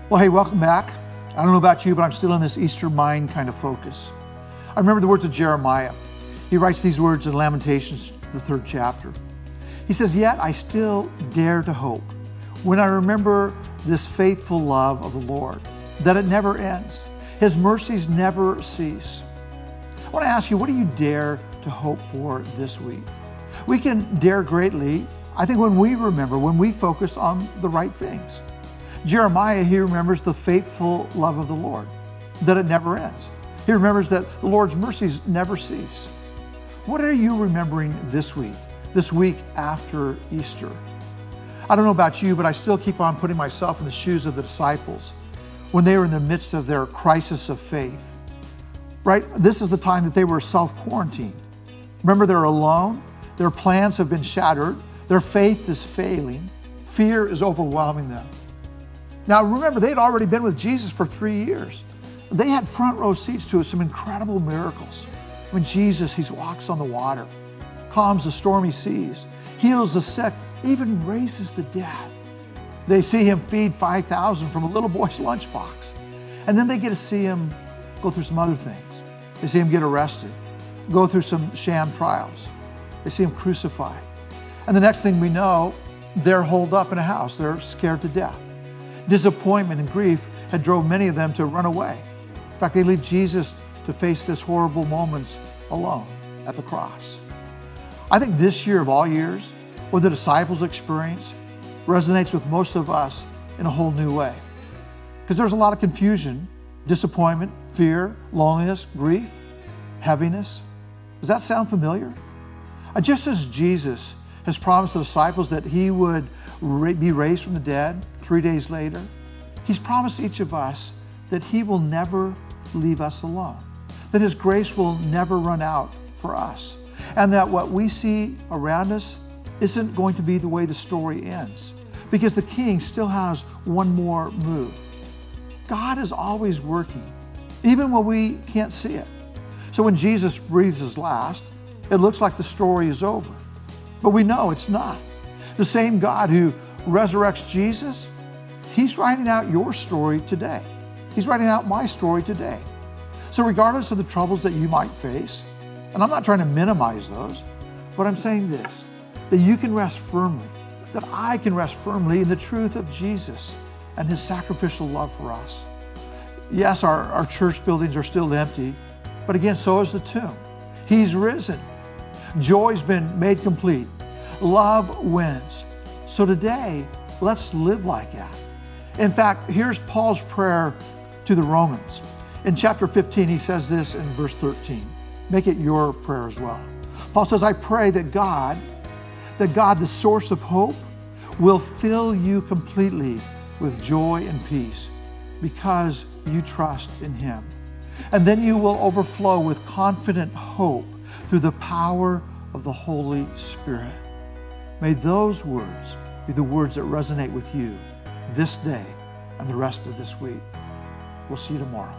Well, hey, welcome back. I don't know about you, but I'm still in this Easter mind kind of focus. I remember the words of Jeremiah. He writes these words in Lamentations, the 3rd chapter. He says, "Yet I still dare to hope when I remember this faithful love of the Lord, that it never ends. His mercies never cease." I want to ask you, what do you dare to hope for this week? We can dare greatly, I think, when we focus on the right things. Jeremiah, he remembers the faithful love of the Lord, that it never ends. He remembers that the Lord's mercies never cease. What are you remembering this week after Easter? I don't know about you, but I still keep on putting myself in the shoes of the disciples when they were in the midst of their crisis of faith, right? This is the time that they were self-quarantined. Remember, they're alone. Their plans have been shattered. Their faith is failing. Fear is overwhelming them. Now, remember, they'd already been with Jesus for 3 years. They had front row seats to some incredible miracles. When Jesus, he walks on the water, calms the stormy seas, heals the sick, even raises the dead. They see him feed 5,000 from a little boy's lunchbox. And then they get to see him go through some other things. They see him get arrested, go through some sham trials. They see him crucified. And the next thing we know, they're holed up in a house. They're scared to death. Disappointment and grief had drove many of them to run away. In fact, they leave Jesus to face this horrible moments alone at the cross. I think this year of all years, what the disciples experienced resonates with most of us in a whole new way. Because there's a lot of confusion, disappointment, fear, loneliness, grief, heaviness. Does that sound familiar? Just as Jesus has promised the disciples that he would be raised from the dead 3 days later, he's promised each of us that he will never leave us alone, that his grace will never run out for us, and that what we see around us isn't going to be the way the story ends, because the King still has one more move. God is always working, even when we can't see it. So when Jesus breathes his last, it looks like the story is over, but we know it's not. The same God who resurrects Jesus, he's writing out your story today. He's writing out my story today. So regardless of the troubles that you might face, and I'm not trying to minimize those, but I'm saying this, that you can rest firmly, that I can rest firmly in the truth of Jesus and his sacrificial love for us. Yes, our church buildings are still empty, but again, so is the tomb. He's risen. Joy's been made complete. Love wins. So today, let's live like that. In fact, here's Paul's prayer to the Romans. In chapter 15, he says this in verse 13. Make it your prayer as well. Paul says, "I pray that God, the source of hope, will fill you completely with joy and peace because you trust in him. And then you will overflow with confident hope through the power of the Holy Spirit." May those words be the words that resonate with you this day and the rest of this week. We'll see you tomorrow.